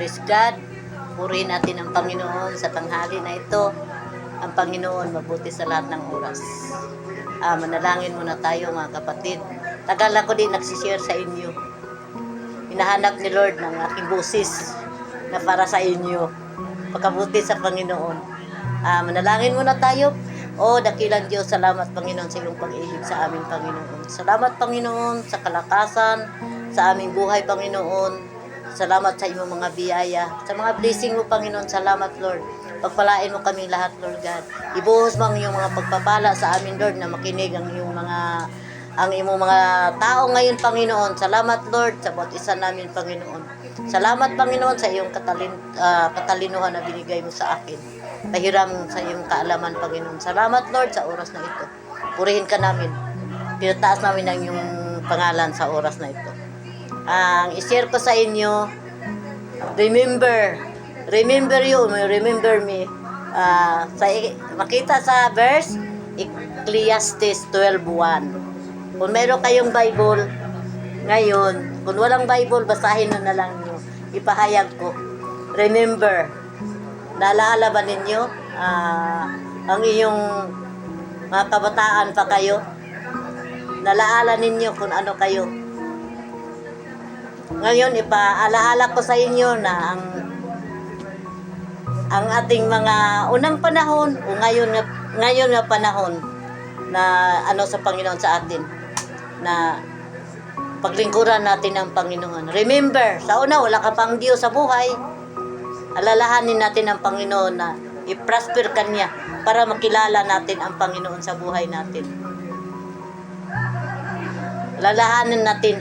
Praise God. Purihin natin ang Panginoon sa tanghali na ito. Ang Panginoon mabuti sa lahat ng oras. Manalangin muna tayo mga kapatid. Tagal ako din nagsishare sa inyo. Hinahanap ni Lord ng aking busis na para sa inyo. Pagkabuti sa Panginoon. Manalangin muna tayo. Dakilang Diyos, salamat Panginoon sa iyong pag-ibig sa aming Panginoon. Salamat Panginoon sa kalakasan, sa aming buhay Panginoon. Salamat sa iyong mga biyaya, sa mga blessing mo Panginoon. Salamat Lord. Pagpalain mo kami lahat Lord God. Ibuhos mo ang iyong mga pagpapala sa amin Lord na makinig ang iyong mga tao ngayon Panginoon. Salamat Lord sa bawat isa namin Panginoon. Salamat Panginoon sa iyong katalinuhan na binigay mo sa akin. Pahiram sa iyong kaalaman Panginoon. Salamat Lord sa oras na ito. Purihin ka namin. Tinataas namin ang iyong pangalan sa oras na ito. Ang i-share ko sa inyo, remember you, remember me. Makita sa verse Ecclesiastes 12:1. Kung meron kayong Bible ngayon, kung walang Bible, basahin na lang nyo. Ipahayag ko. Remember, naalala ba ninyo ang iyong mga kabataan pa kayo? Naalala ninyo kung ano kayo? Ngayon, ipaalaala ko sa inyo na ang ating mga unang panahon o ngayon na panahon na sa Panginoon sa atin na paglingkuran natin ang Panginoon. Remember, sa una wala ka pang Diyos sa buhay. Alalahanin natin ang Panginoon na i-prosper ka niya para makilala natin ang Panginoon sa buhay natin. Alalahanin natin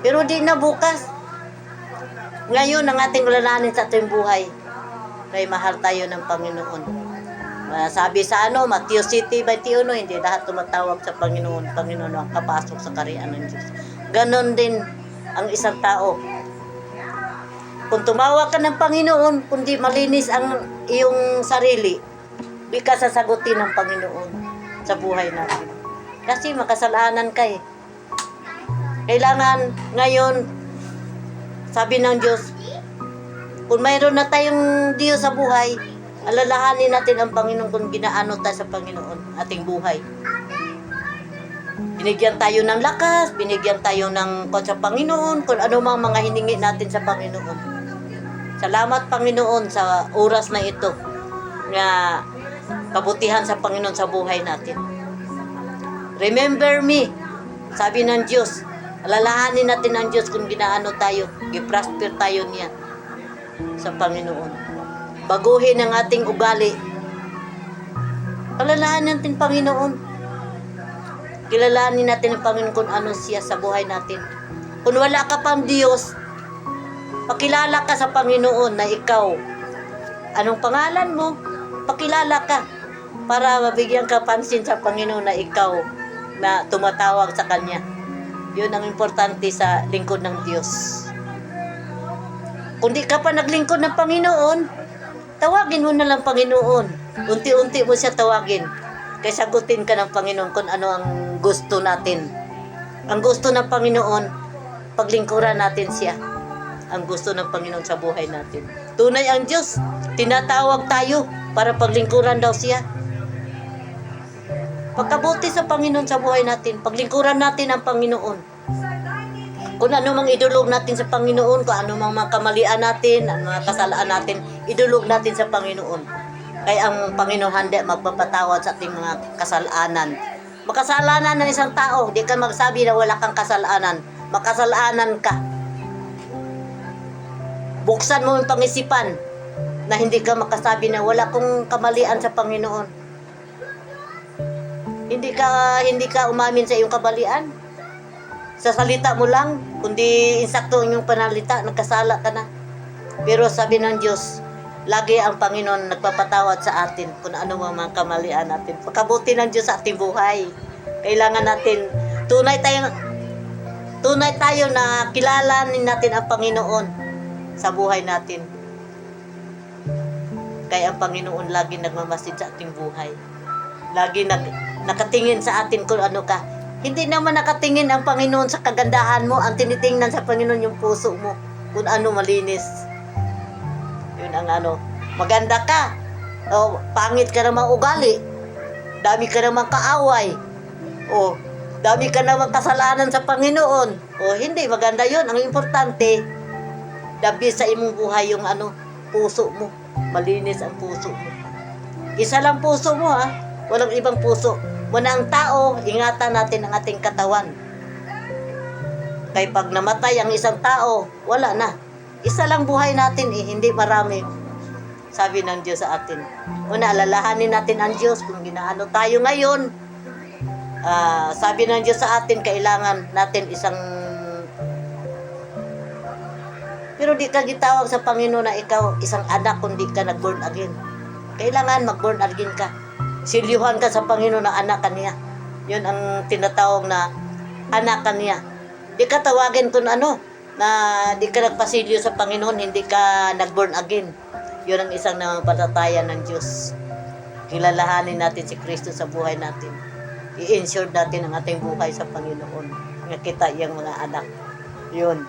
pero di na bukas. Ngayon ang ating alalahanin sa ating buhay kay mahal tayo ng Panginoon. Sabi sa Matthew 7:21, hindi lahat tumatawag sa Panginoon. Panginoon ang kapasok sa kaharian ng Diyos. Ganon din ang isang tao. Kung tumawag ka ng Panginoon, kundi malinis ang iyong sarili, di ka sasagutin ng Panginoon sa buhay natin. Kasi makasalanan ka eh. Kailangan ngayon, sabi ng Diyos, kung mayroon na tayong Diyos sa buhay, alalahanin natin ang Panginoon kung ginaano tayo sa Panginoon, ating buhay. Binigyan tayo ng lakas, binigyan tayo ng sa Panginoon, kung ano mang mga hiningi natin sa Panginoon. Salamat Panginoon sa oras na ito na kabutihan sa Panginoon sa buhay natin. Remember me, sabi ng Diyos. Alalahanin natin ang Diyos kung ginaano tayo, i-prosper tayo niya sa Panginoon. Baguhin ang ating ugali. Alalahanin natin Panginoon. Kilalanin natin ang Panginoon kung ano siya sa buhay natin. Kung wala ka pang Diyos, pakilala ka sa Panginoon na ikaw. Anong pangalan mo? Pakilala ka para mabigyan ka pansin sa Panginoon na ikaw na tumatawag sa Kanya. Yun ang importante sa lingkod ng Diyos. Kung di ka pa naglingkod ng Panginoon, tawagin mo na lang Panginoon. Unti-unti mo siya tawagin. Kaya sagutin ka ng Panginoon kung ano ang gusto natin. Ang gusto ng Panginoon, paglingkuran natin siya. Ang gusto ng Panginoon sa buhay natin. Tunay ang Diyos, tinatawag tayo para paglingkuran daw siya. Pagkabuti sa Panginoon sa buhay natin, paglingkuran natin ang Panginoon. Kung ano mang idulog natin sa Panginoon, kung ano mang mga kamalian natin, ang mga kasalaan natin, idulog natin sa Panginoon. Kaya ang Panginoon handa magpapatawad sa ating mga kasalanan. Makasalanan ng isang tao, di ka magsabi na wala kang kasalanan. Makasalanan ka. Buksan mo yung pangisipan na hindi ka makasabi na wala kong kamalian sa Panginoon. Hindi ka umamin sa iyong kamalian. Sa salita mo lang, kundi insakto yung panalita, nagkasala ka na. Pero sabi ng Diyos, lagi ang Panginoon nagpapatawad sa atin kung ano mga kamalian natin. Pagkabuti ng Diyos sa ating buhay. Kailangan natin, tunay tayo na kilalanin natin ang Panginoon sa buhay natin. Kaya ang Panginoon lagi nagmamasid sa ating buhay. Lagi nakatingin sa atin kung ano ka. Hindi naman nakatingin ang Panginoon sa kagandahan mo. Ang tinitingnan sa Panginoon yung puso mo. Kung ano malinis. Yun ang ano. Maganda ka. O, pangit ka naman ugali. Dami ka naman kaaway. O, dami ka naman kasalanan sa Panginoon. O, hindi. Maganda yun. Ang importante, dabi sa imong buhay yung ano, puso mo. Malinis ang puso mo. Isa lang puso mo ha. Walang ibang puso. Muna ang tao, ingatan natin ang ating katawan. Kaya pag namatay ang isang tao, wala na. Isa lang buhay natin hindi marami. Sabi ng Diyos sa atin. Una, alalahanin natin ang Diyos kung ginaano tayo ngayon. Sabi ng Diyos sa atin, kailangan natin isang... Pero di ka gitawag sa Panginoon na ikaw isang anak kung di ka nag-born again. Kailangan mag-born again ka. Silyuhan ka sa Panginoon na anak ka niya. Yun ang tinatawag na anak ka niya. Di ka tawagin kung ano, na di ka nagpasilyo sa Panginoon, hindi ka nag-born again. Yun ang isang patataya ng Diyos. Kilalahanin natin si Kristo sa buhay natin. I-ensure natin ang ating buhay sa Panginoon. Nakita yung mga anak. Yun.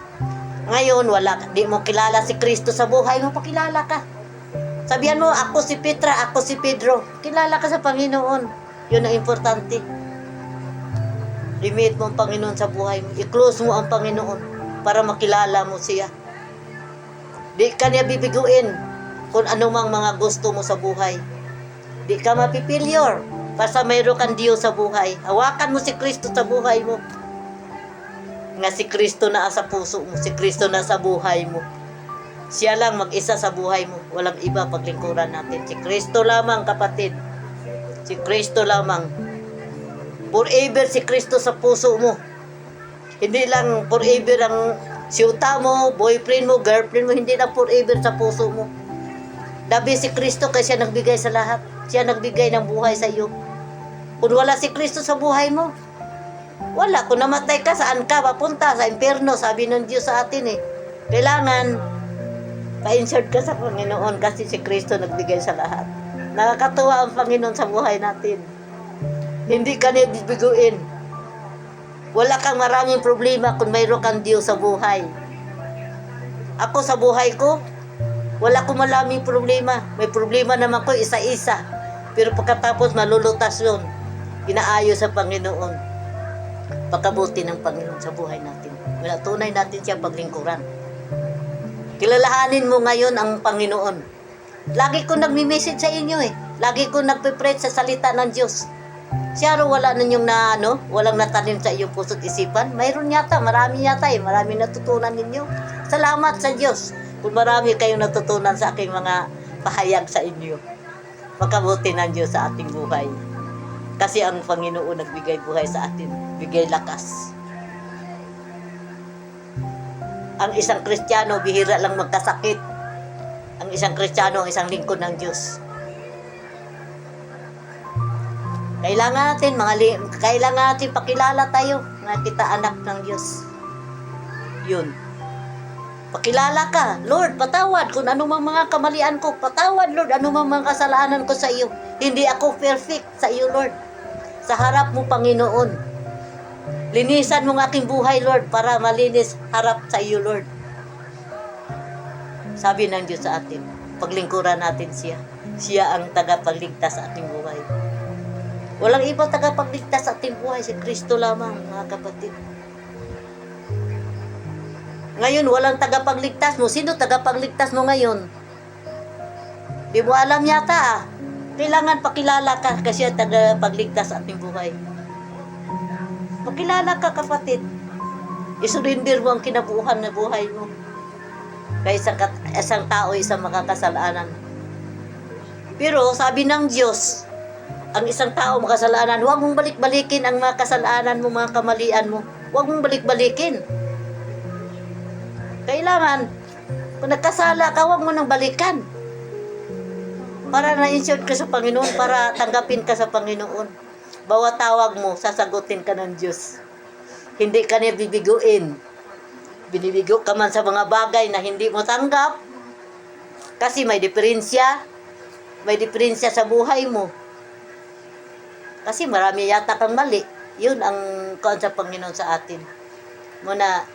Ngayon, di mo kilala si Kristo sa buhay mo, pakilala ka. Sabihan mo, ako si Petra, ako si Pedro. Kilala ka sa Panginoon. Yun ang importante. Limit mo ang Panginoon sa buhay mo. I-close mo ang Panginoon para makilala mo siya. Di ka niya bibiguin kung anumang mga gusto mo sa buhay. Di ka mapipilyor basta mayroon kang Diyos sa buhay. Hawakan mo si Kristo sa buhay mo. Nga si Kristo na sa puso mo. Si Kristo na sa buhay mo. Siya lang mag-isa sa buhay mo. Walang iba paglingkuran natin. Si Kristo lamang, kapatid. Si Kristo lamang. Forever si Kristo sa puso mo. Hindi lang forever ang siyuta mo, boyfriend mo, girlfriend mo. Hindi lang forever sa puso mo. Dabi si Kristo kasi siya nagbigay sa lahat. Siya nagbigay ng buhay sa iyo. Kung wala si Kristo sa buhay mo, wala. Kung namatay ka, saan ka papunta? Sa impyerno, sabi ng Diyos sa atin Kailangan pa-insert ka sa Panginoon kasi si Kristo nagbigay sa lahat. Nakakatuwa ang Panginoon sa buhay natin. Hindi ka niya bibiguin. Wala kang maraming problema kung mayroon kang Diyos sa buhay. Ako sa buhay ko, wala akong maraming problema. May problema naman ko isa-isa. Pero pagkatapos malulutas yun. Inaayos sa Panginoon. Pagkabuti ng Panginoon sa buhay natin. Wala, tunay natin siya paglingkuran. Kilalahanin mo ngayon ang Panginoon. Lagi ko nagmi-message sa inyo Lagi ko nagpe-preach sa salita ng Diyos. Siya ro wala ninyong walang natanim sa iyong puso't isipan. Mayroon yata, marami yata marami natutunan ninyo. Salamat sa Diyos kung marami kayong natutunan sa aking mga pahayag sa inyo. Pagkabuti ng Diyos sa ating buhay. Kasi ang Panginoon nagbigay buhay sa atin. Bigay lakas. Ang isang Kristiyano, bihira lang magkasakit. Ang isang Kristiyano, ang isang lingkod ng Diyos. Kailangan natin pakilala tayo na kita anak ng Diyos. Yun. Pakilala ka. Lord, patawad kung anumang mga kamalian ko. Patawad, Lord, anumang mga kasalanan ko sa iyo. Hindi ako perfect sa iyo, Lord. Sa harap mo, Panginoon. Linisan mo ang aking buhay, Lord, para malinis harap sa iyo, Lord. Sabi ng Diyos sa atin, paglingkuran natin siya. Siya ang tagapagligtas sa ating buhay. Walang ibang tagapagligtas sa ating buhay, si Kristo lamang, mga kapatid. Ngayon, walang tagapagligtas mo. Sino tagapagligtas mo ngayon? Di mo alam yata Kailangan pakilala ka kasi ang tagapagligtas sa ating buhay. Pakilala ka, kapatid. Isurrender mo ang kinabuhan na buhay mo. Kaya isang tao, isang makakasalanan. Pero sabi ng Diyos, ang isang tao makasalanan, huwag mong balik-balikin ang mga kasalanan mo, mga kamalian mo. Huwag mong balik-balikin. Kailangan, kung nagkasala ka, huwag mo nang balikan. Para na-insert ka sa Panginoon, para tanggapin ka sa Panginoon. Bawat tawag mo, sasagutin ka ng Diyos. Hindi ka niya bibiguin. Binibigo ka man sa mga bagay na hindi mo tanggap. Kasi may diferensya. May diferensya sa buhay mo. Kasi marami yata kang mali. Yun ang kuan sa Panginoon sa atin. Muna